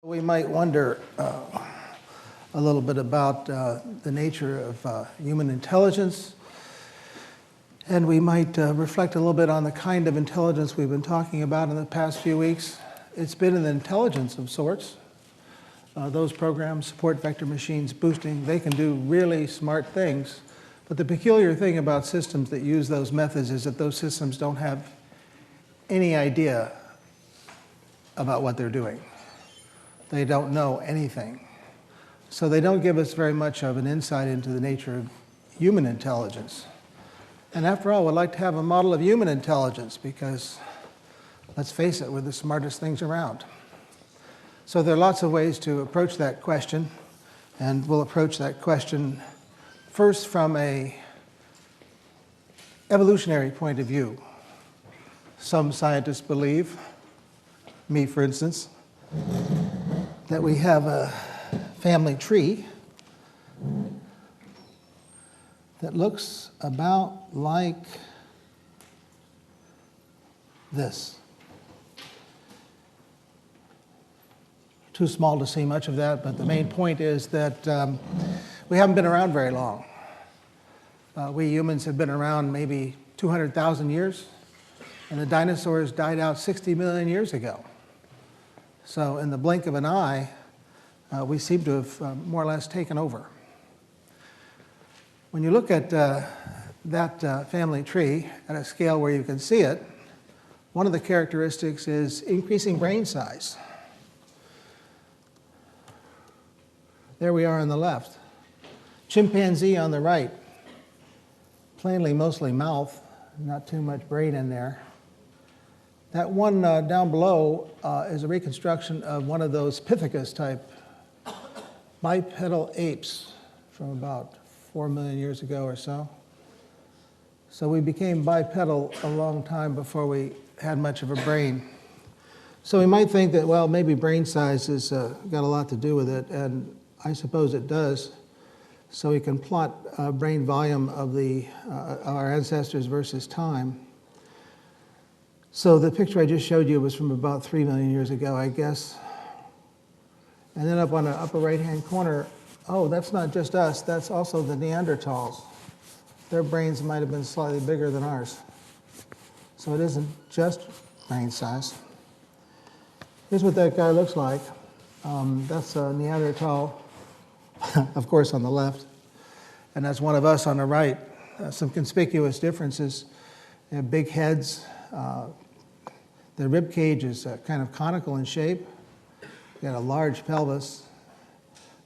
We might wonder a little bit about the nature of human intelligence, and we might reflect a little bit on the kind of intelligence we've been talking about in the past few weeks. It's been an intelligence of sorts. Those programs, support vector machines, boosting, they can do really smart things. But the peculiar thing about systems that use those methods is that those systems don't have any idea about what they're doing. They don't know anything. So they don't give us very much of an insight into the nature of human intelligence. And after all, we'd like to have a model of human intelligence because, let's face it, we're the smartest things around. So there are lots of ways to approach that question, and we'll approach that question first from an evolutionary point of view. Some scientists believe, me for instance, that we have a family tree that looks about like this. Too small to see much of that, but the main point is that we haven't been around very long. We humans have been around maybe 200,000 years, and the dinosaurs died out 60 million years ago. So in the blink of an eye, we seem to have more or less taken over. When you look at that family tree at a scale where you can see it, one of the characteristics is increasing brain size. There we are on the left. Chimpanzee on the right. Plainly, mostly mouth, not too much brain in there. That one down below is a reconstruction of one of those Pithecus type bipedal apes from about 4 million years ago or so. So we became bipedal a long time before we had much of a brain. So we might think that, well, maybe brain size has got a lot to do with it, and I suppose it does. So we can plot brain volume of our ancestors versus time. So the picture I just showed you was from about 3 million years ago, I guess. And then up on the upper right-hand corner, oh, that's not just us, that's also the Neanderthals. Their brains might have been slightly bigger than ours. So it isn't just brain size. Here's what that guy looks like. That's a Neanderthal, of course, on the left. And that's one of us on the right. Some conspicuous differences. They have big heads. Their rib cage is kind of conical in shape. They got a large pelvis.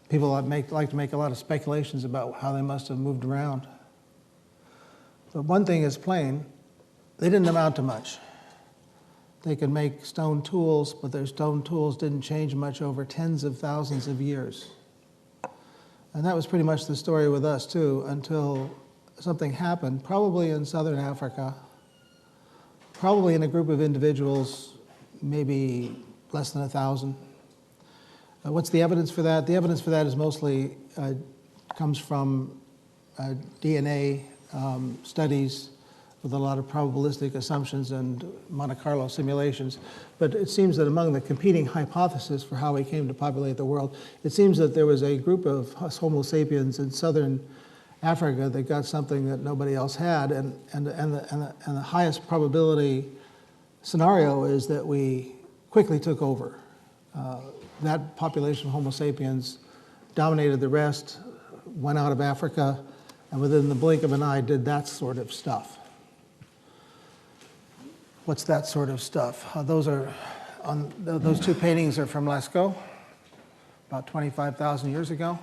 People like to make a lot of speculations about how they must have moved around. But one thing is plain, they didn't amount to much. They could make stone tools, but their stone tools didn't change much over tens of thousands of years. And that was pretty much the story with us too, until something happened, probably in southern Africa, probably in a group of individuals, maybe less than 1,000. What's the evidence for that? The evidence for that is mostly comes from DNA studies with a lot of probabilistic assumptions and Monte Carlo simulations. But it seems that among the competing hypotheses for how we came to populate the world, it seems that there was a group of Homo sapiens in southern Africa that got something that nobody else had, and the highest probability scenario is that we quickly took over. That population of Homo sapiens dominated the rest, went out of Africa, and within the blink of an eye did that sort of stuff. What's that sort of stuff? Those two paintings are from Lascaux, about 25,000 years ago.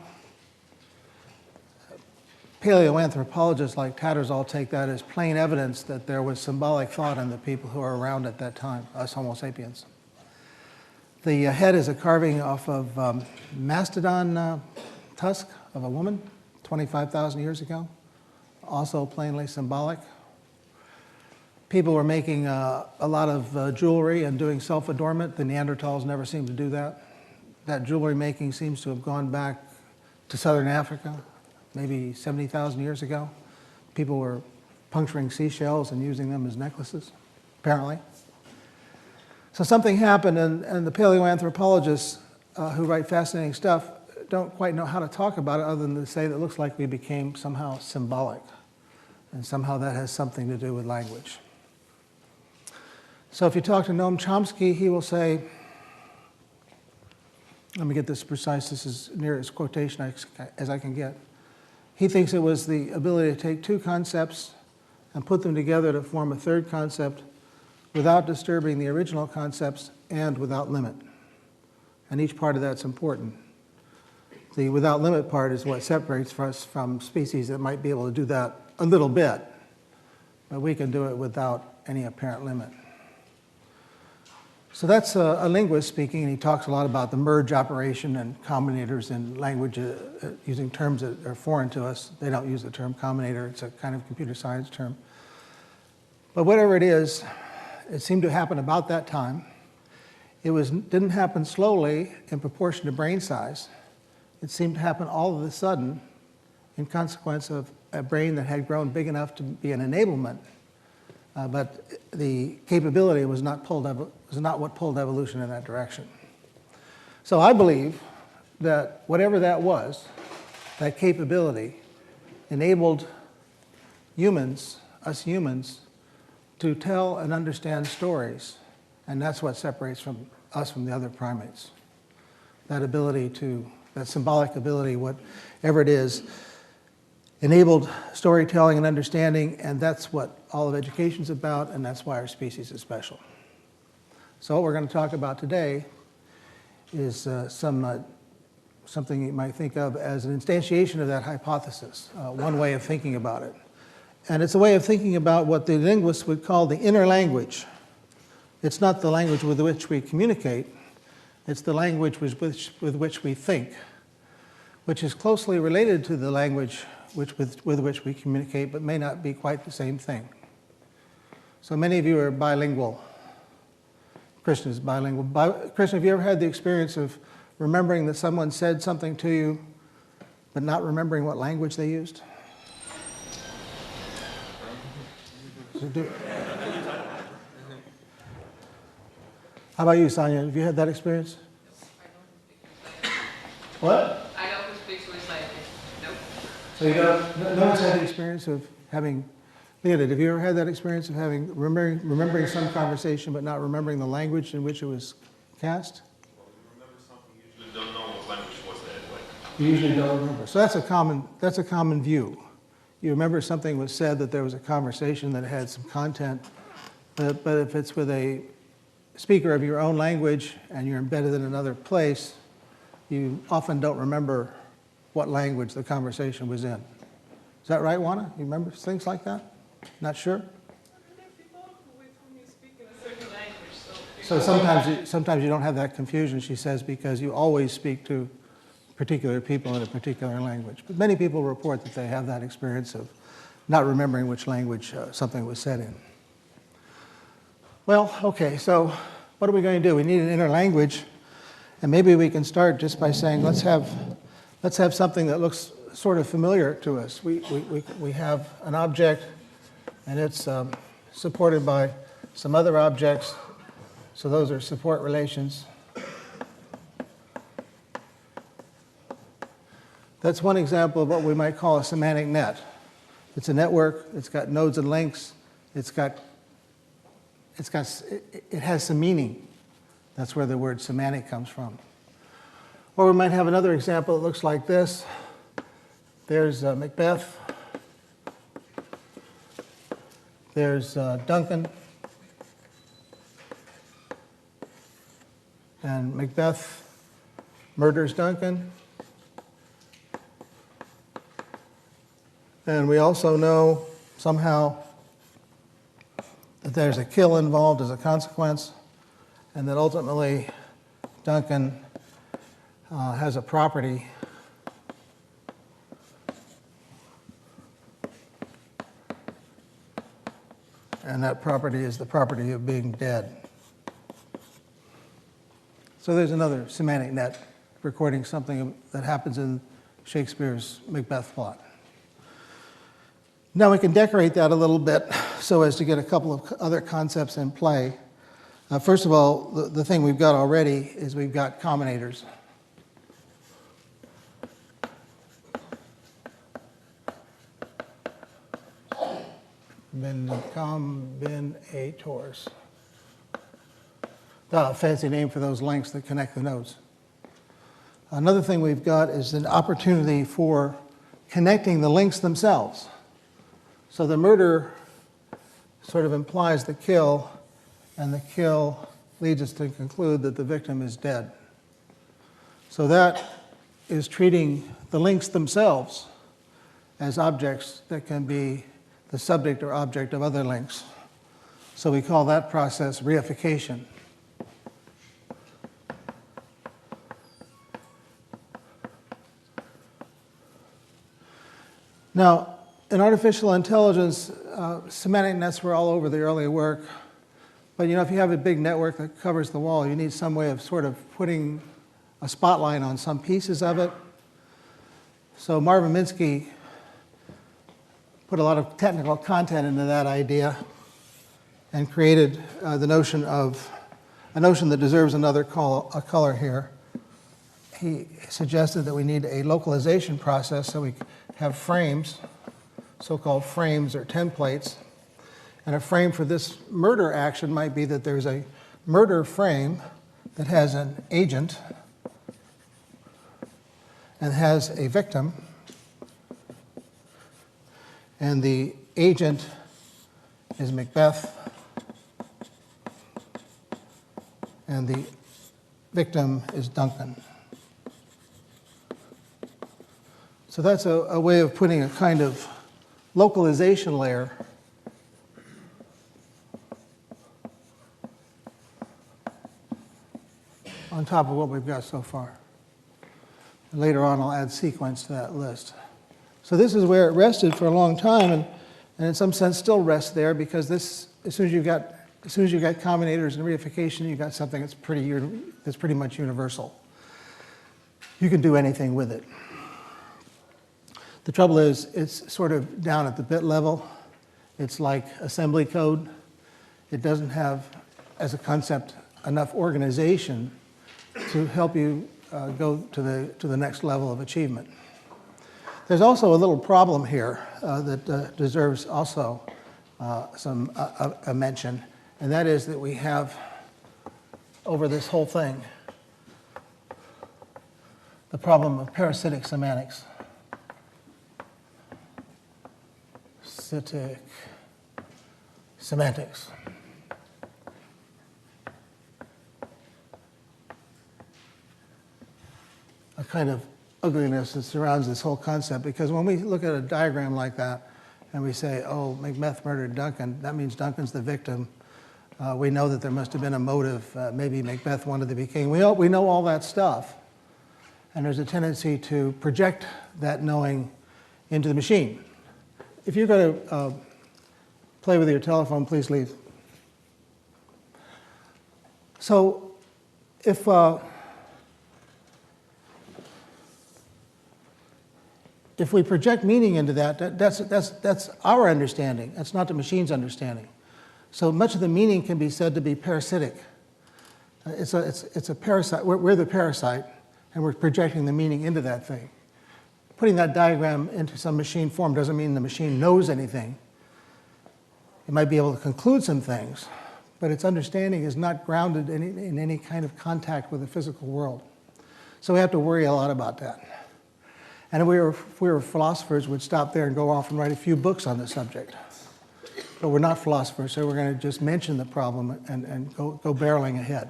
Paleoanthropologists like Tattersall take that as plain evidence that there was symbolic thought in the people who were around at that time, us Homo sapiens. The head is a carving off of mastodon tusk of a woman, 25,000 years ago, also plainly symbolic. People were making a lot of jewelry and doing self-adornment. The Neanderthals never seemed to do that. That jewelry making seems to have gone back to southern Africa, maybe 70,000 years ago. People were puncturing seashells and using them as necklaces, apparently. So something happened, and the paleoanthropologists who write fascinating stuff don't quite know how to talk about it other than to say that it looks like we became somehow symbolic, and somehow that has something to do with language. So if you talk to Noam Chomsky, he will say, let me get this precise, this is near as quotation as I can get. He thinks it was the ability to take two concepts and put them together to form a third concept without disturbing the original concepts and without limit. And each part of that's important. The without limit part is what separates us from species that might be able to do that a little bit, but we can do it without any apparent limit. So that's a linguist speaking, and he talks a lot about the merge operation and combinators in language using terms that are foreign to us. They don't use the term combinator. It's a kind of computer science term. But whatever it is, it seemed to happen about that time. It didn't happen slowly in proportion to brain size. It seemed to happen all of a sudden in consequence of a brain that had grown big enough to be an enablement, but the capability was not what pulled evolution in that direction. So I believe that whatever that was, that capability, enabled humans, us humans, to tell and understand stories, and that's what separates us from the other primates. That ability that symbolic ability, whatever it is, enabled storytelling and understanding, and that's what all of education's about, and that's why our species is special. So what we're going to talk about today is something you might think of as an instantiation of that hypothesis, one way of thinking about it. And it's a way of thinking about what the linguists would call the inner language. It's not the language with which we communicate, it's the language with which we think, which is closely related to the language with which we communicate, but may not be quite the same thing. So many of you are bilingual. Christian is bilingual. Christian, have you ever had the experience of remembering that someone said something to you, but not remembering what language they used? How about you, Sonia? Have you had that experience? What? I don't speak Swiss language. Nope. So you don't, no one's had the experience of having, Leonid, have you ever had that experience of remembering some conversation but not remembering the language in which it was cast? Well, you remember something, you usually don't know what language was anyway. You usually don't remember. So that's a common view. You remember something was said, that there was a conversation that had some content, but if it's with a speaker of your own language and you're embedded in another place, you often don't remember what language the conversation was in. Is that right, Juana? You remember things like that? Not sure? So sometimes you don't have that confusion, she says, because you always speak to particular people in a particular language. But many people report that they have that experience of not remembering which language something was said in. Well, okay, so what are we going to do? We need an inner language, and maybe we can start just by saying, let's have something that looks sort of familiar to us. We have an object, and it's supported by some other objects, so those are support relations. That's one example of what we might call a semantic net. It's a network, it's got nodes and links, it has some meaning. That's where the word semantic comes from. Or we might have another example that looks like this. There's Macbeth. There's Duncan. And Macbeth murders Duncan. And we also know somehow that there's a kill involved as a consequence, and that ultimately Duncan has a property and that property is the property of being dead. So there's another semantic net recording something that happens in Shakespeare's Macbeth plot. Now we can decorate that a little bit so as to get a couple of other concepts in play. First of all, the thing we've got already is we've got combinators. combinators. A fancy name for those links that connect the nodes. Another thing we've got is an opportunity for connecting the links themselves. So the murder sort of implies the kill, and the kill leads us to conclude that the victim is dead. So that is treating the links themselves as objects that can be the subject or object of other links. So we call that process reification. Now, in artificial intelligence, semantic nets were all over the early work. But if you have a big network that covers the wall, you need some way of sort of putting a spotlight on some pieces of it. So Marvin Minsky put a lot of technical content into that idea and created the notion of a notion that deserves another color here. He suggested that we need a localization process so we have frames, so-called frames or templates. And a frame for this murder action might be that there's a murder frame that has an agent and has a victim. And the agent is Macbeth, and the victim is Duncan. So that's a way of putting a kind of localization layer on top of what we've got so far. Later on, I'll add sequence to that list. So this is where it rested for a long time, and in some sense still rests there, because this, as soon as you've got combinators and reification, you've got something that's pretty much universal. You can do anything with it. The trouble is, it's sort of down at the bit level. It's like assembly code. It doesn't have, as a concept, enough organization to help you go to the next level of achievement. There's also a little problem here that deserves also a mention, and that is that we have, over this whole thing, the problem of parasitic semantics. Parasitic semantics. A kind of ugliness that surrounds this whole concept, because when we look at a diagram like that and we say, oh, Macbeth murdered Duncan, that means Duncan's the victim. We know that there must have been a motive. Maybe Macbeth wanted to be king. We know all that stuff. And there's a tendency to project that knowing into the machine. If you're going to play with your telephone, please leave. So if we project meaning into that's our understanding. That's not the machine's understanding. So much of the meaning can be said to be parasitic. It's a parasite. We're the parasite, and we're projecting the meaning into that thing. Putting that diagram into some machine form doesn't mean the machine knows anything. It might be able to conclude some things, but its understanding is not grounded in any kind of contact with the physical world. So we have to worry a lot about that. And if we were philosophers, we'd stop there and go off and write a few books on the subject. But we're not philosophers, so we're going to just mention the problem and go barreling ahead.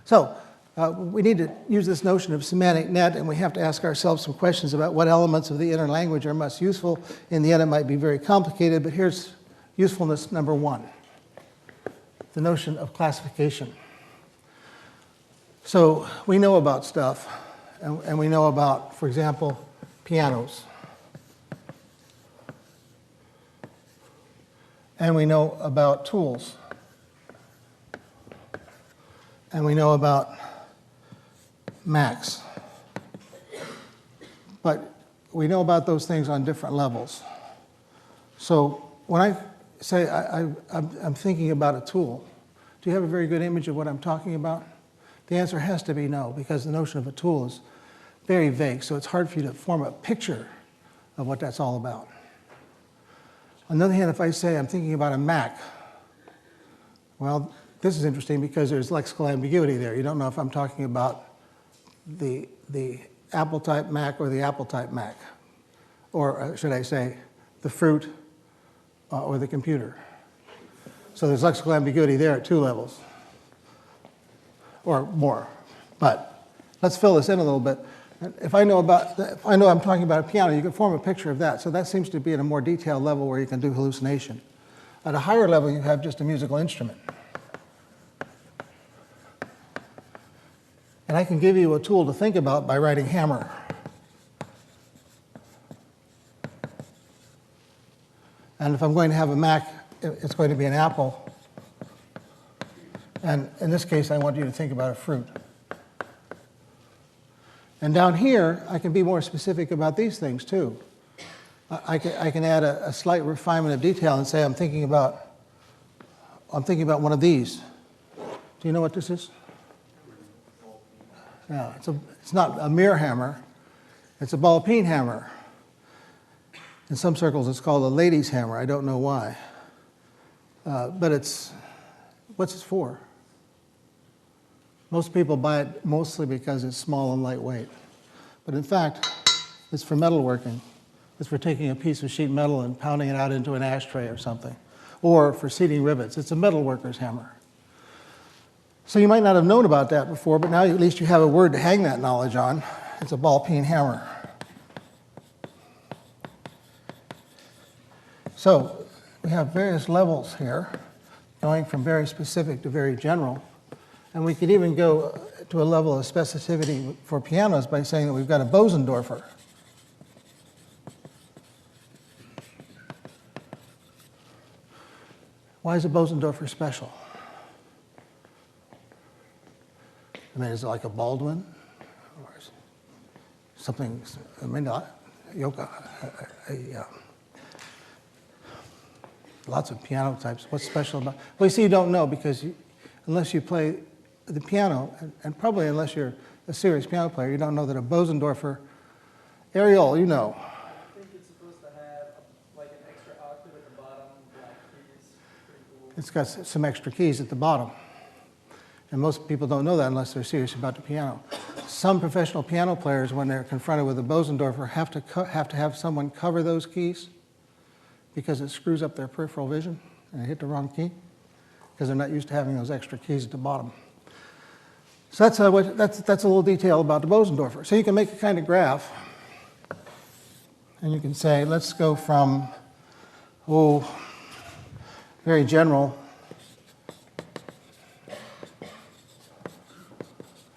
So we need to use this notion of semantic net, and we have to ask ourselves some questions about what elements of the inner language are most useful. In the end, it might be very complicated, but here's usefulness number one, the notion of classification. So we know about stuff, and we know about, for example, pianos. And we know about tools. And we know about Macs. But we know about those things on different levels. So when I say I'm thinking about a tool, do you have a very good image of what I'm talking about? The answer has to be no, because the notion of a tool is very vague, so it's hard for you to form a picture of what that's all about. On the other hand, if I say I'm thinking about a Mac, well, this is interesting because there's lexical ambiguity there. You don't know if I'm talking about the Apple-type Mac or the Apple-type Mac. Or should I say, the fruit or the computer. So there's lexical ambiguity there at 2 levels, or more. But let's fill this in a little bit. If I know I'm talking about a piano, you can form a picture of that. So that seems to be at a more detailed level where you can do hallucination. At a higher level, you have just a musical instrument. And I can give you a tool to think about by writing hammer. And if I'm going to have a Mac, it's going to be an apple. And in this case, I want you to think about a fruit. And down here, I can be more specific about these things too. I can add a slight refinement of detail and say I'm thinking about one of these. Do you know what this is? Yeah, it's not a mere hammer. It's a ball peen hammer. In some circles, it's called a lady's hammer. I don't know why. But what's it for? Most people buy it mostly because it's small and lightweight. But in fact, it's for metalworking. It's for taking a piece of sheet metal and pounding it out into an ashtray or something. Or for seating rivets. It's a metalworker's hammer. So you might not have known about that before, but now at least you have a word to hang that knowledge on. It's a ball peen hammer. So we have various levels here, going from very specific to very general. And we could even go to a level of specificity for pianos by saying that we've got a Bosendorfer. Why is a Bosendorfer special? I mean, is it like a Baldwin? Or something, I mean, lots of piano types. What's special about? Well, you see, you don't know because unless you play the piano, and probably unless you're a serious piano player, you don't know that a Bosendorfer, Ariel, you know. I think it's supposed to have like an extra octave at the bottom, black keys. Pretty cool. It's got some extra keys at the bottom. And most people don't know that unless they're serious about the piano. Some professional piano players, when they're confronted with a Bosendorfer, have to have someone cover those keys because it screws up their peripheral vision and they hit the wrong key because they're not used to having those extra keys at the bottom. So that's a little detail about the Bosendorfer. So you can make a kind of graph, and you can say, let's go from, very general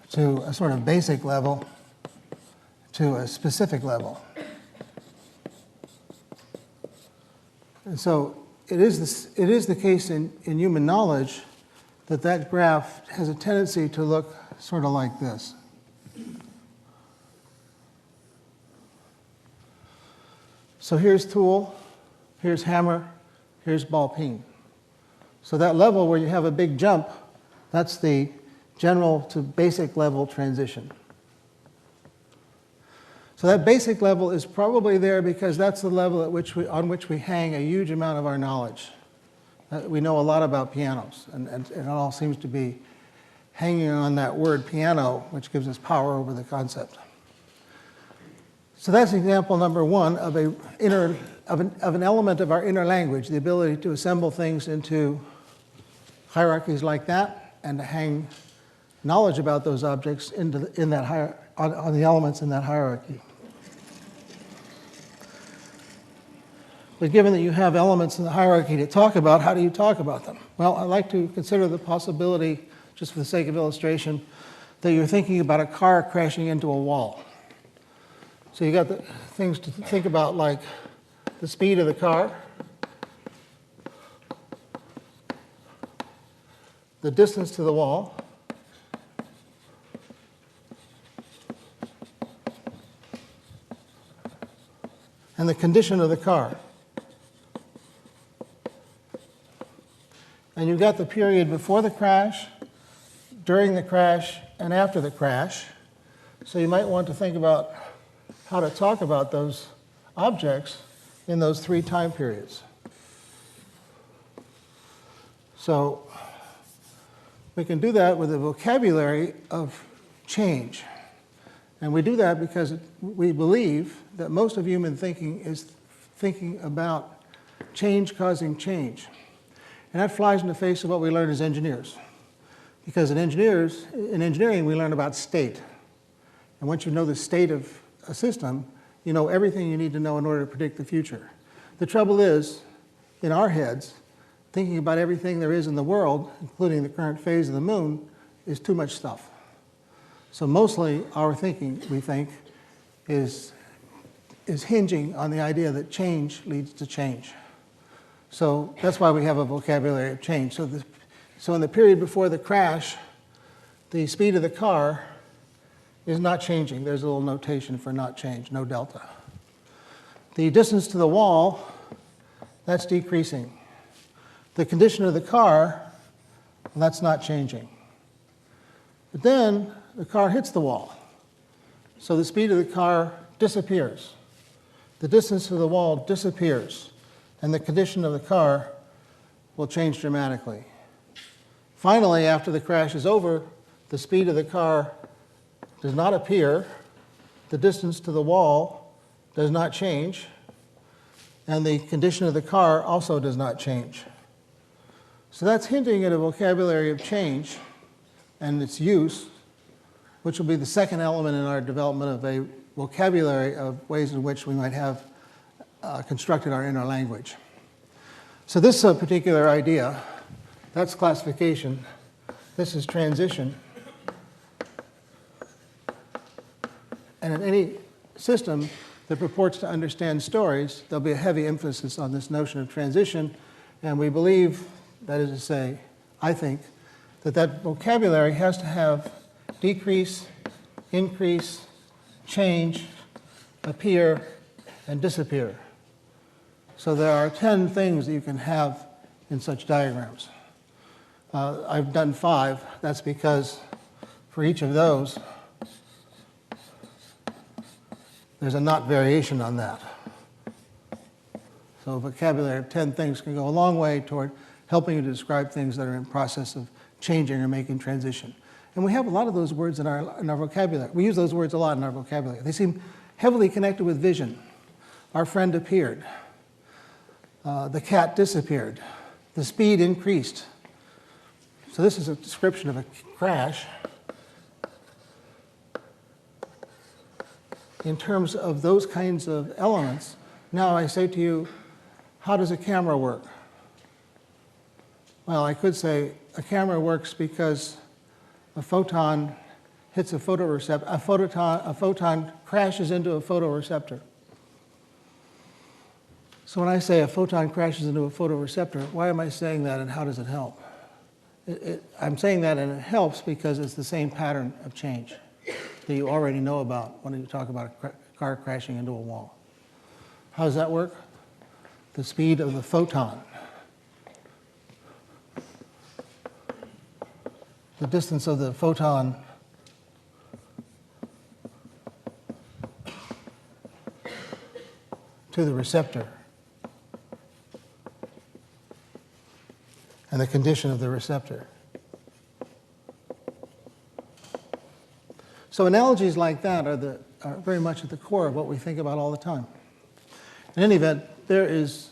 to a sort of basic level to a specific level. And so it is the case in human knowledge that graph has a tendency to look sort of like this. So here's tool, here's hammer, here's ball peen. So that level where you have a big jump, that's the general to basic level transition. So that basic level is probably there because that's the level on which we hang a huge amount of our knowledge. We know a lot about pianos, and it all seems to be hanging on that word piano, which gives us power over the concept. So that's example number one of an element of our inner language, the ability to assemble things into hierarchies like that and to hang knowledge about those objects on the elements in that hierarchy. But given that you have elements in the hierarchy to talk about, how do you talk about them? Well, I like to consider the possibility, just for the sake of illustration, that you're thinking about a car crashing into a wall. So you got the things to think about like the speed of the car, the distance to the wall, and the condition of the car. And you've got the period before the crash, during the crash, and after the crash. So you might want to think about how to talk about those objects in those 3 time periods. So we can do that with a vocabulary of change. And we do that because we believe that most of human thinking is thinking about change causing change. And that flies in the face of what we learn as engineers. Because in engineering, we learn about state. And once you know the state of a system, you know everything you need to know in order to predict the future. The trouble is, in our heads, thinking about everything there is in the world, including the current phase of the moon, is too much stuff. So mostly our thinking, we think, is hinging on the idea that change leads to change. So that's why we have a vocabulary of change. So in the period before the crash, the speed of the car is not changing. There's a little notation for not change, no delta. The distance to the wall, that's decreasing. The condition of the car, well, that's not changing. But then the car hits the wall. So the speed of the car disappears. The distance to the wall disappears. And the condition of the car will change dramatically. Finally, after the crash is over, the speed of the car does not appear. The distance to the wall does not change. And the condition of the car also does not change. So that's hinting at a vocabulary of change and its use, which will be the second element in our development of a vocabulary of ways in which we might have constructed our inner language. So this particular idea, that's classification. This is transition. And in any system that purports to understand stories, there'll be a heavy emphasis on this notion of transition. And we believe, that is to say, I think, that vocabulary has to have decrease, increase, change, appear, and disappear. So there are 10 things that you can have in such diagrams. I've done 5. That's because for each of those, there's a not variation on that. So a vocabulary of 10 things can go a long way toward helping you to describe things that are in process of changing or making transition. And we have a lot of those words in our vocabulary. We use those words a lot in our vocabulary. They seem heavily connected with vision. Our friend appeared. The cat disappeared. The speed increased. So this is a description of a crash in terms of those kinds of elements. Now I say to you, how does a camera work? Well, I could say a camera works because a photon hits a photoreceptor. A photon crashes into a photoreceptor. So when I say a photon crashes into a photoreceptor, why am I saying that and how does it help? I'm saying that and it helps because it's the same pattern of change that you already know about when you talk about a car crashing into a wall. How does that work? The speed of the photon. The distance of the photon to the receptor. And the condition of the receptor. So analogies like that are very much at the core of what we think about all the time. In any event, there is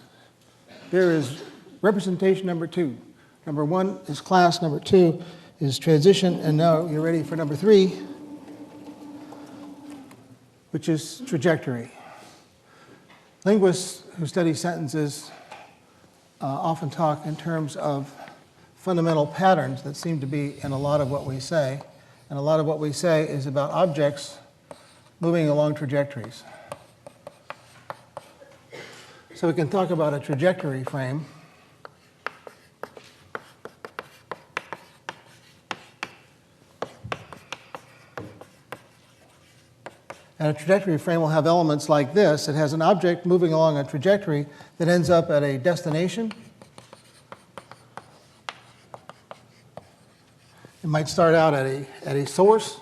representation number 2. Number 1 is class, number 2 is transition, and now you're ready for number 3, which is trajectory. Linguists who study sentences often talk in terms of fundamental patterns that seem to be in a lot of what we say. And a lot of what we say is about objects moving along trajectories. So we can talk about a trajectory frame. And a trajectory frame will have elements like this. It has an object moving along a trajectory that ends up at a destination. It might start out at a source.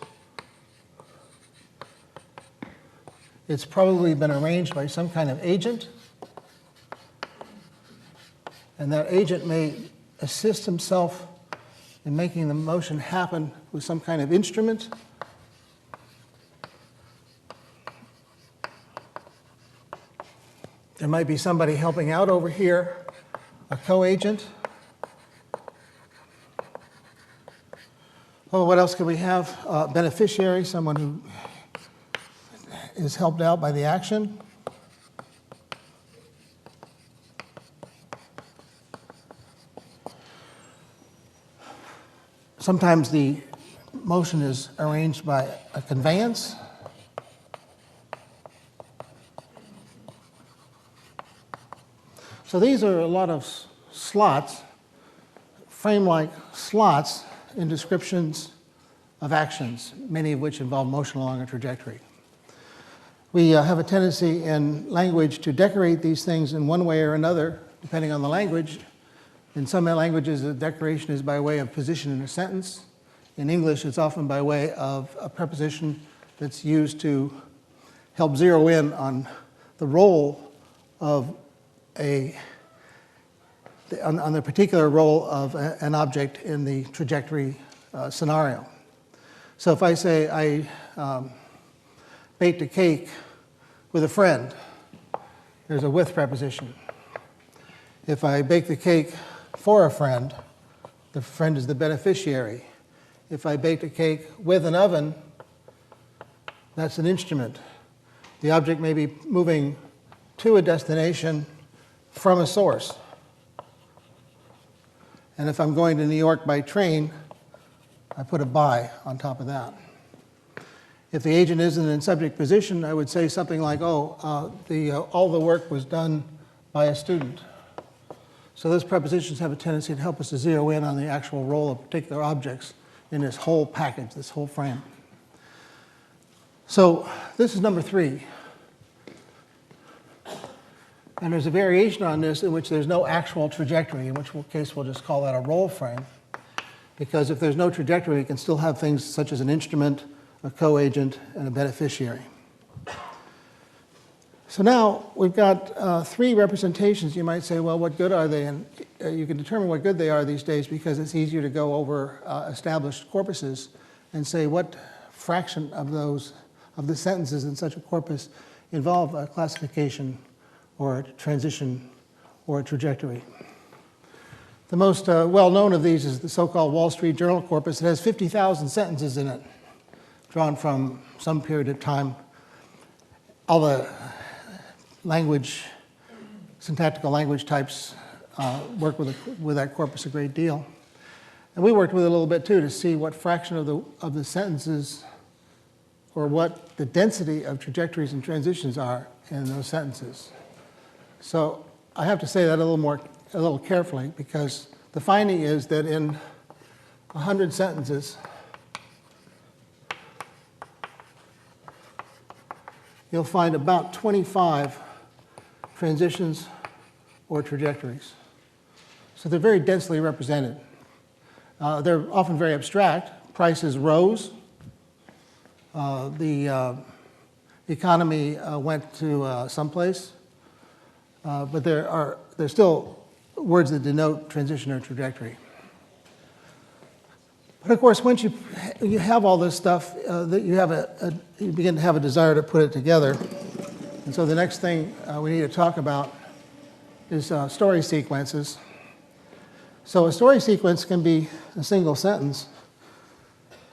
It's probably been arranged by some kind of agent. And that agent may assist himself in making the motion happen with some kind of instrument. There might be somebody helping out over here, a co-agent. Well, what else could we have? Beneficiary, someone who is helped out by the action. Sometimes the motion is arranged by a conveyance. So these are a lot of slots, frame-like slots in descriptions of actions, many of which involve motion along a trajectory. We have a tendency in language to decorate these things in one way or another, depending on the language. In some languages, the decoration is by way of position in a sentence. In English, it's often by way of a preposition that's used to help zero in on the role of on the particular role of an object in the trajectory scenario. So if I say I baked a cake with a friend, there's a with preposition. If I bake the cake for a friend, the friend is the beneficiary. If I baked a cake with an oven, that's an instrument. The object may be moving to a destination from a source. And if I'm going to New York by train, I put a by on top of that. If the agent isn't in subject position, I would say something like, all the work was done by a student. So those prepositions have a tendency to help us to zero in on the actual role of particular objects in this whole package, this whole frame. So this is number 3. And there's a variation on this in which there's no actual trajectory, in which case we'll just call that a roll frame. Because if there's no trajectory, we can still have things such as an instrument, a co-agent, and a beneficiary. So now we've got 3 representations. You might say, well, what good are they? And you can determine what good they are these days because it's easier to go over established corpuses and say what fraction of the sentences in such a corpus involve a classification or a transition or a trajectory. The most well-known of these is the so-called Wall Street Journal corpus. It has 50,000 sentences in it, drawn from some period of time. All the syntactical language types work with that corpus a great deal. And we worked with it a little bit too to see what fraction of the sentences or what the density of trajectories and transitions are in those sentences. So I have to say that a little carefully because the finding is that in 100 sentences, you'll find about 25 transitions or trajectories. So they're very densely represented. They're often very abstract. Prices rose. The economy went to someplace. But there's still words that denote transition or trajectory. But of course, once you have all this stuff, that you begin to have a desire to put it together. And so the next thing we need to talk about is story sequences. So a story sequence can be a single sentence.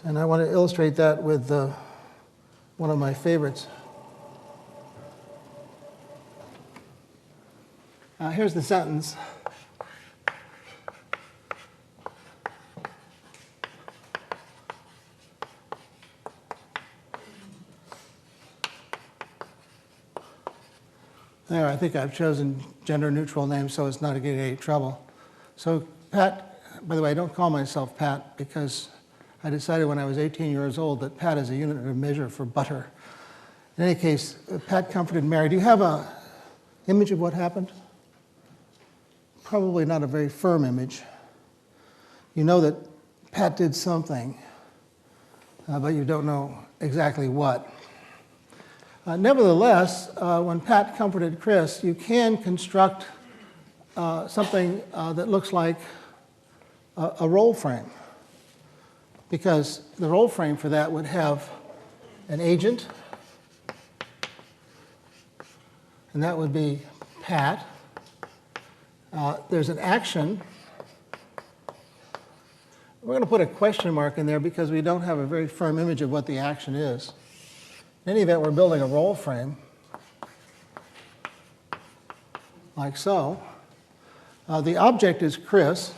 And I want to illustrate that with one of my favorites. Here's the sentence. There, I think I've chosen gender-neutral names so as not to get any trouble. So Pat, by the way, I don't call myself Pat because I decided when I was 18 years old that Pat is a unit of measure for butter. In any case, Pat comforted Mary. Do you have an image of what happened? Probably not a very firm image. You know that Pat did something, but you don't know exactly what. Nevertheless, when Pat comforted Chris, you can construct something that looks like a roll frame, because the roll frame for that would have an agent, and that would be Pat. There's an action. We're going to put a question mark in there because we don't have a very firm image of what the action is. In any event, we're building a roll frame, like so. The object is Chris.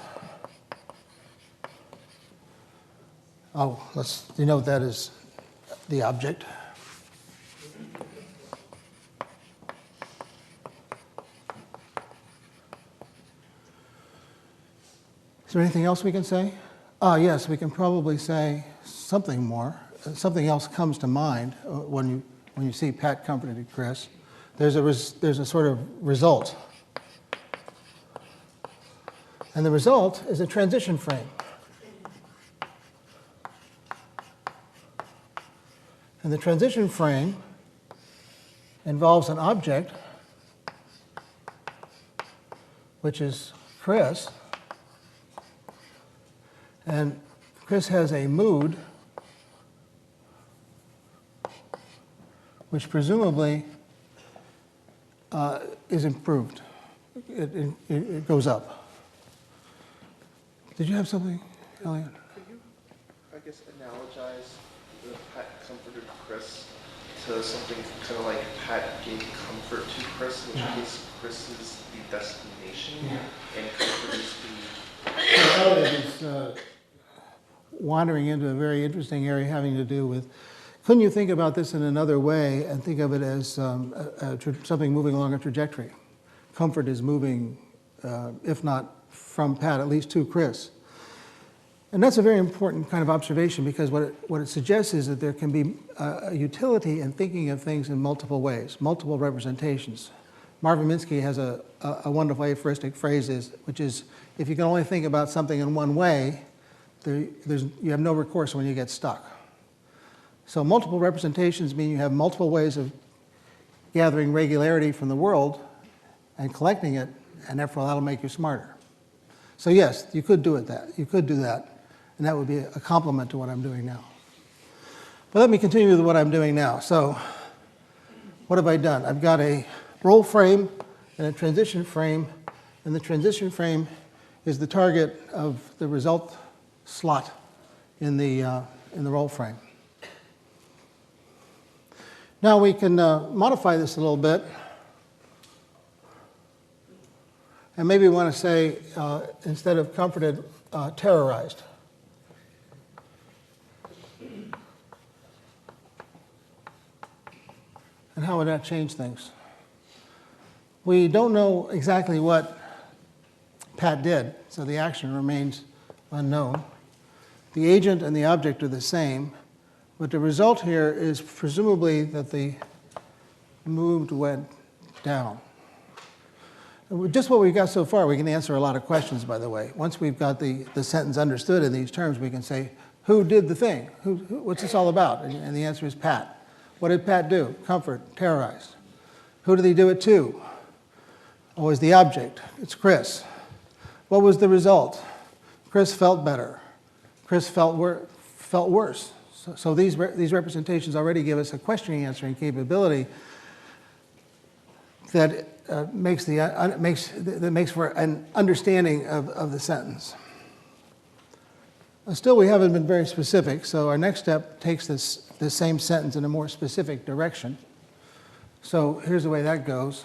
Oh, let's denote that as the object. Is there anything else we can say? Yes, we can probably say something more. Something else comes to mind when you see Pat comforted Chris. There's a sort of result. And the result is a transition frame. And the transition frame involves an object, which is Chris. And Chris has a mood, which presumably is improved. It goes up. Did you have something, Elliot? Could you, I guess, analogize the Pat comforted Chris to something kind of like Pat gave comfort to Chris, in which case Chris is the destination and comfort is the... Elliot is wandering into a very interesting area having to do with, couldn't you think about this in another way and think of it as something moving along a trajectory? Comfort is moving, if not from Pat, at least to Chris. And that's a very important kind of observation because what it suggests is that there can be a utility in thinking of things in multiple ways, multiple representations. Marvin Minsky has a wonderful aphoristic phrase, which is, if you can only think about something in one way, you have no recourse when you get stuck. So multiple representations mean you have multiple ways of gathering regularity from the world and collecting it, and therefore that'll make you smarter. So yes, you could do that, and that would be a complement to what I'm doing now. But let me continue with what I'm doing now. So what have I done? I've got a roll frame and a transition frame, and the transition frame is the target of the result slot in the roll frame. Now we can modify this a little bit, and maybe we want to say, instead of comforted, terrorized. And how would that change things? We don't know exactly what Pat did, so the action remains unknown. The agent and the object are the same, but the result here is presumably that the mood went down. Just what we've got so far, we can answer a lot of questions, by the way. Once we've got the sentence understood in these terms, we can say, who did the thing? What's this all about? And the answer is Pat. What did Pat do? Comfort, terrorized. Who did he do it to? Always the object. It's Chris. What was the result? Chris felt better. Chris felt worse. So these representations already give us a questioning answering capability that makes for an understanding of the sentence. Still, we haven't been very specific, so our next step takes this same sentence in a more specific direction. So here's the way that goes.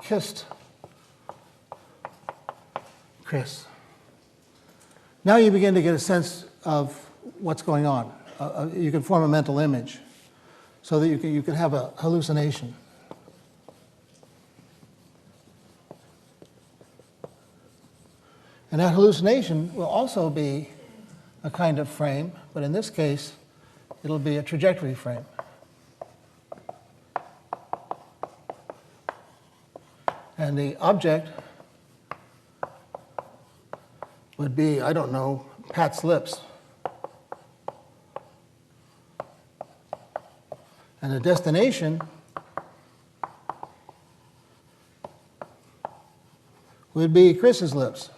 Kissed Chris. Now you begin to get a sense of what's going on. You can form a mental image so that you can have a hallucination. And that hallucination will also be a kind of frame, but in this case, it'll be a trajectory frame. And the object would be, I don't know, Pat's lips. And the destination would be Chris's lips.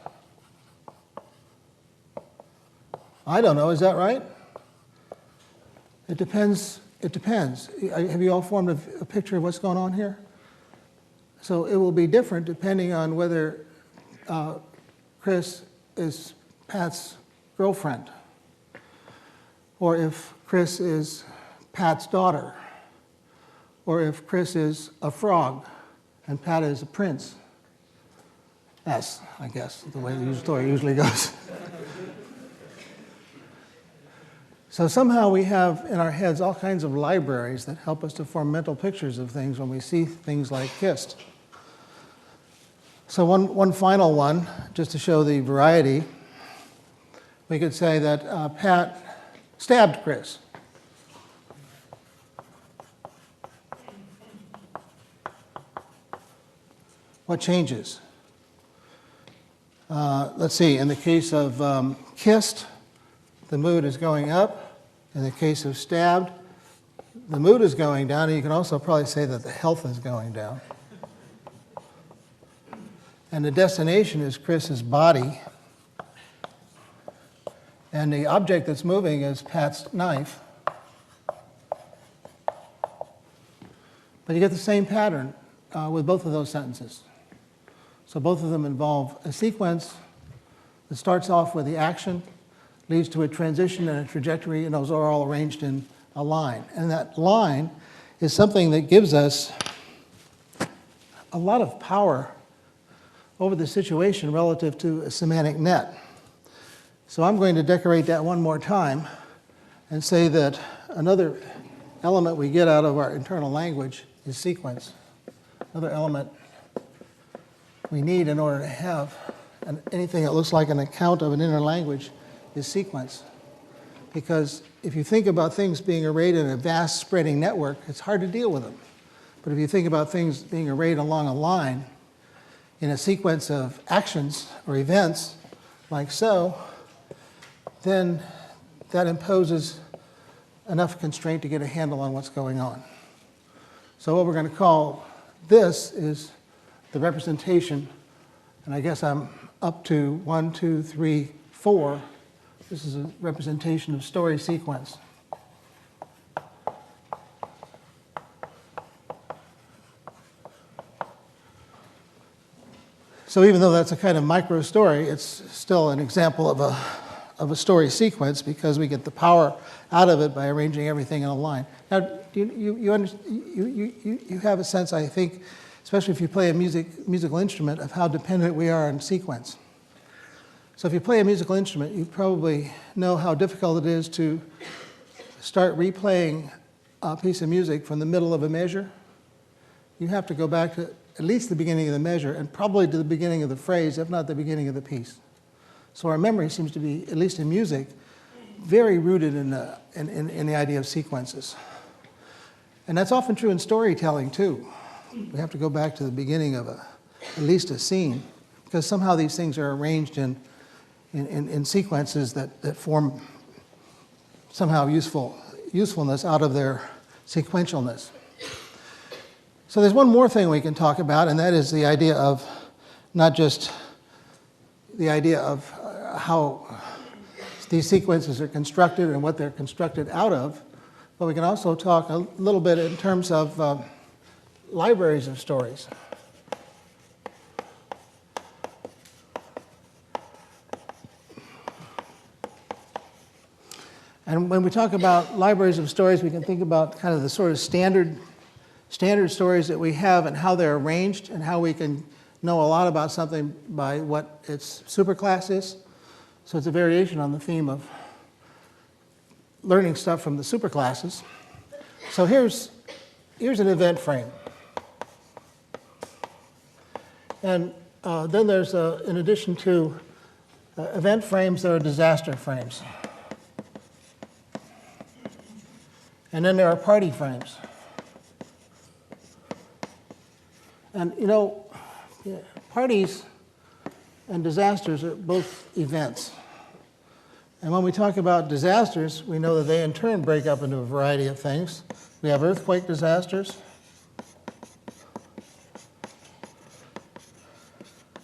I don't know, is that right? It depends. It depends. Have you all formed a picture of what's going on here? So it will be different depending on whether Chris is Pat's girlfriend, or if Chris is Pat's daughter, or if Chris is a frog and Pat is a prince. That's, I guess, the way the story usually goes. So somehow we have in our heads all kinds of libraries that help us to form mental pictures of things when we see things like kissed. So one final one, just to show the variety, we could say that Pat stabbed Chris. What changes? Let's see, in the case of kissed, the mood is going up. In the case of stabbed, the mood is going down, and you can also probably say that the health is going down. And the destination is Chris's body, and the object that's moving is Pat's knife. But you get the same pattern with both of those sentences. So both of them involve a sequence that starts off with the action, leads to a transition and a trajectory, and those are all arranged in a line. And that line is something that gives us a lot of power over the situation relative to a semantic net. So I'm going to decorate that one more time and say that another element we get out of our internal language is sequence. Another element we need in order to have anything that looks like an account of an inner language is sequence. Because if you think about things being arrayed in a vast spreading network, it's hard to deal with them. But if you think about things being arrayed along a line in a sequence of actions or events, like so, then that imposes enough constraint to get a handle on what's going on. So what we're going to call this is the representation, and I guess I'm up to 1, 2, 3, 4. This is a representation of story sequence. So even though that's a kind of micro story, it's still an example of a story sequence because we get the power out of it by arranging everything in a line. Now, you have a sense, I think, especially if you play a musical instrument, of how dependent we are on sequence. So if you play a musical instrument, you probably know how difficult it is to start replaying a piece of music from the middle of a measure. You have to go back to at least the beginning of the measure and probably to the beginning of the phrase, if not the beginning of the piece. So our memory seems to be, at least in music, very rooted in the idea of sequences. And that's often true in storytelling too. We have to go back to the beginning of at least a scene, because somehow these things are arranged in sequences that form somehow usefulness out of their sequentialness. So there's one more thing we can talk about, and that is the idea of not just the idea of how these sequences are constructed and what they're constructed out of, but we can also talk a little bit in terms of libraries of stories. And when we talk about libraries of stories, we can think about kind of the sort of standard stories that we have and how they're arranged and how we can know a lot about something by what its superclass is. So it's a variation on the theme of learning stuff from the superclasses. So here's an event frame. And then there's, in addition to event frames, there are disaster frames. And then there are party frames. And you know, parties and disasters are both events. And when we talk about disasters, we know that they in turn break up into a variety of things. We have earthquake disasters.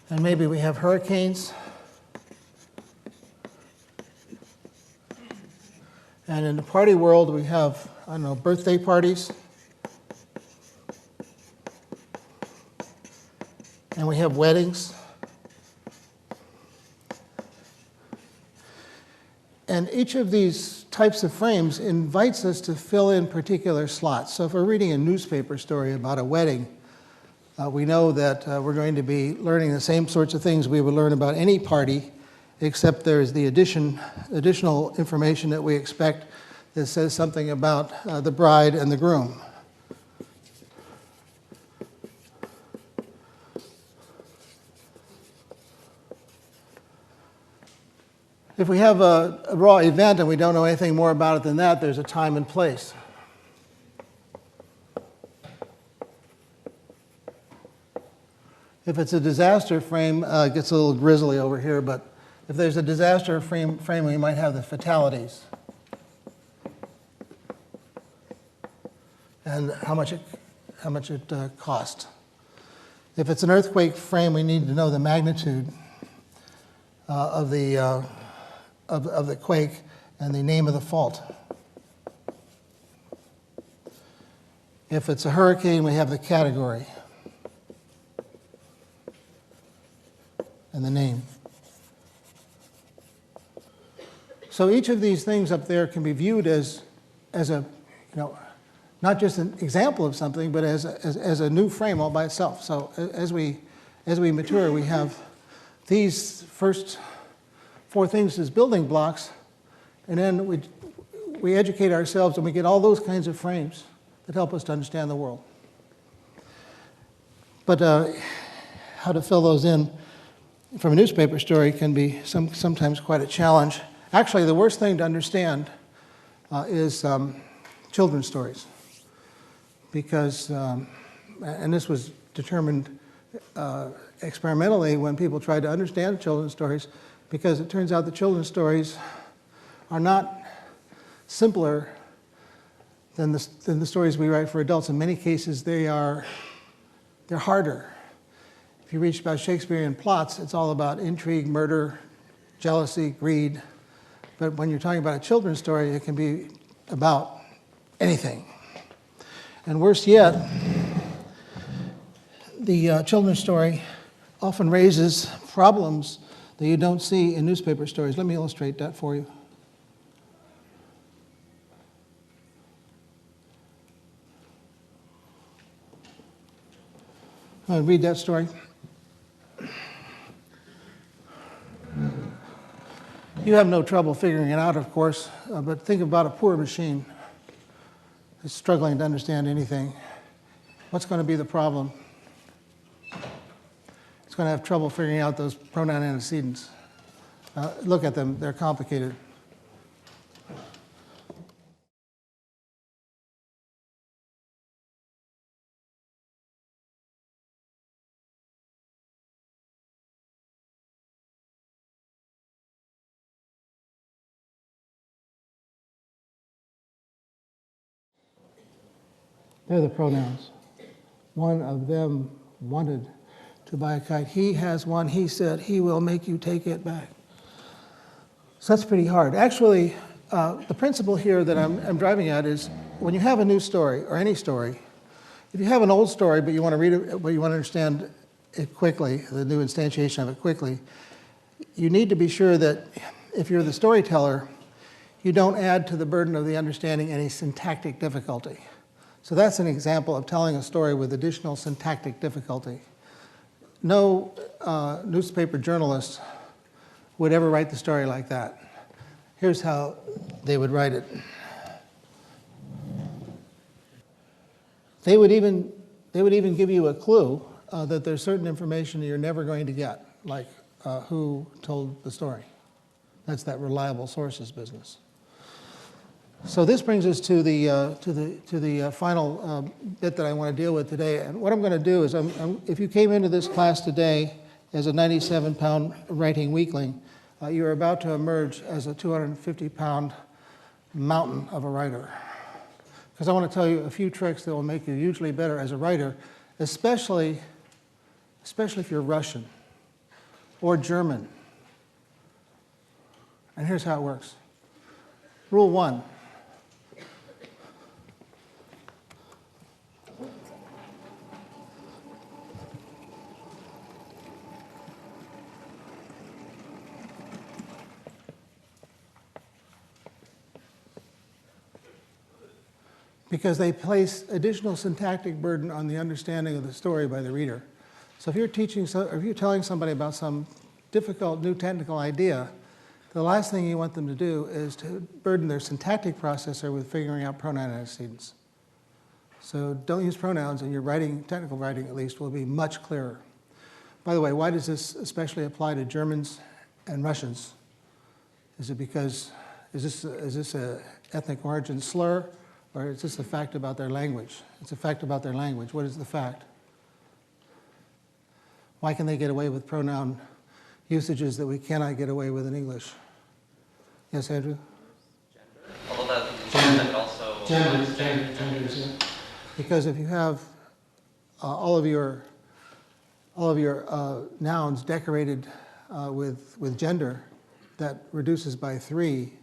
And maybe we have hurricanes. And in the party world, we have, I don't know, birthday parties. And we have weddings. And each of these types of frames invites us to fill in particular slots. So if we're reading a newspaper story about a wedding, we know that we're going to be learning the same sorts of things we would learn about any party, except there's the additional information that we expect that says something about the bride and the groom. If we have a raw event and we don't know anything more about it than that, there's a time and place. If it's a disaster frame, it gets a little grisly over here, but if there's a disaster frame, we might have the fatalities. And how much it cost. If it's an earthquake frame, we need to know the magnitude of the quake and the name of the fault. If it's a hurricane, we have the category and the name. So each of these things up there can be viewed as a, not just an example of something, but as a new frame all by itself. So as we mature, we have these first 4 things as building blocks, and then we educate ourselves and we get all those kinds of frames that help us to understand the world. But how to fill those in from a newspaper story can be sometimes quite a challenge. Actually, the worst thing to understand is children's stories. Because, and this was determined experimentally when people tried to understand children's stories, because it turns out that children's stories are not simpler than the stories we write for adults. In many cases, they're harder. If you read about Shakespearean plots, it's all about intrigue, murder, jealousy, greed. But when you're talking about a children's story, it can be about anything. And worse yet, the children's story often raises problems that you don't see in newspaper stories. Let me illustrate that for you. I'll read that story. You have no trouble figuring it out, of course, but think about a poor machine that's struggling to understand anything. What's going to be the problem? It's going to have trouble figuring out those pronoun antecedents. Look at them, they're complicated. They're the pronouns. One of them wanted to buy a kite. He has one. He said he will make you take it back. So that's pretty hard. Actually, the principle here that I'm driving at is when you have a new story or any story, if you have an old story but you want to read it, but you want to understand it quickly, the new instantiation of it quickly, you need to be sure that if you're the storyteller, you don't add to the burden of the understanding any syntactic difficulty. So that's an example of telling a story with additional syntactic difficulty. No newspaper journalist would ever write the story like that. Here's how they would write it. They would even give you a clue that there's certain information you're never going to get, like who told the story. That's that reliable sources business. So this brings us to the final bit that I want to deal with today. And what I'm going to do is, if you came into this class today as a 97-pound writing weakling, you're about to emerge as a 250-pound mountain of a writer. Because I want to tell you a few tricks that will make you hugely better as a writer, especially if you're Russian or German. And here's how it works. Rule 1. because they place additional syntactic burden on the understanding of the story by the reader. So if you're if you're telling somebody about some difficult new technical idea, the last thing you want them to do is to burden their syntactic processor with figuring out pronoun antecedents. So don't use pronouns, and your writing, technical writing at least, will be much clearer. By the way, why does this especially apply to Germans and Russians? Is it because, is this a ethnic origin slur, or is this a fact about their language? It's a fact about their language. What is the fact? Why can they get away with pronoun usages that we cannot get away with in English? Yes, Andrew? Although that gender also... Genders, yeah. Because if you have all of your nouns decorated with gender, that reduces by 3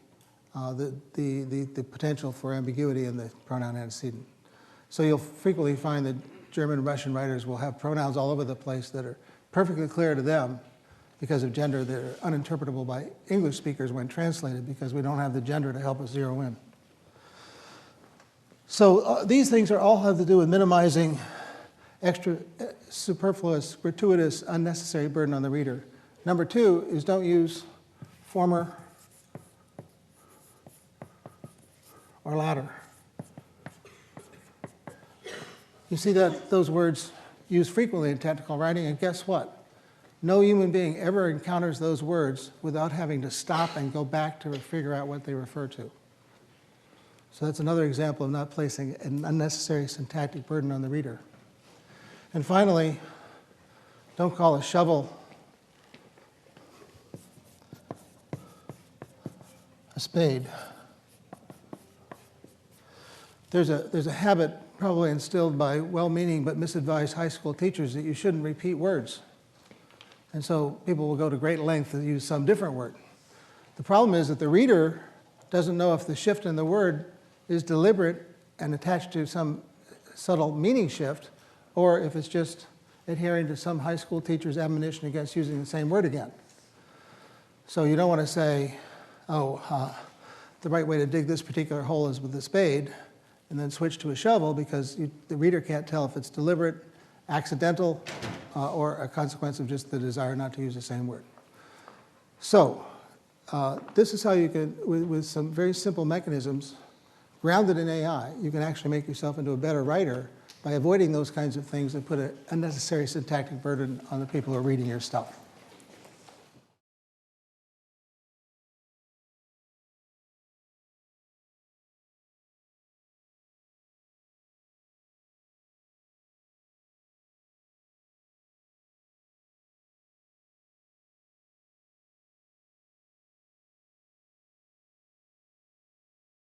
the potential for ambiguity in the pronoun antecedent. So you'll frequently find that German and Russian writers will have pronouns all over the place that are perfectly clear to them because of gender that are uninterpretable by English speakers when translated because we don't have the gender to help us zero in. So these things all have to do with minimizing extra superfluous, gratuitous, unnecessary burden on the reader. Number 2 is don't use former or latter. You see that those words used frequently in technical writing, and guess what? No human being ever encounters those words without having to stop and go back to figure out what they refer to. So that's another example of not placing an unnecessary syntactic burden on the reader. And finally, don't call a shovel a spade. There's a habit probably instilled by well-meaning but misadvised high school teachers that you shouldn't repeat words. And so people will go to great length to use some different word. The problem is that the reader doesn't know if the shift in the word is deliberate and attached to some subtle meaning shift, or if it's just adhering to some high school teacher's admonition against using the same word again. So you don't want to say, the right way to dig this particular hole is with a spade, and then switch to a shovel, because the reader can't tell if it's deliberate, accidental, or a consequence of just the desire not to use the same word. So this is how you can, with some very simple mechanisms, grounded in AI, you can actually make yourself into a better writer by avoiding those kinds of things that put an unnecessary syntactic burden on the people who are reading your stuff.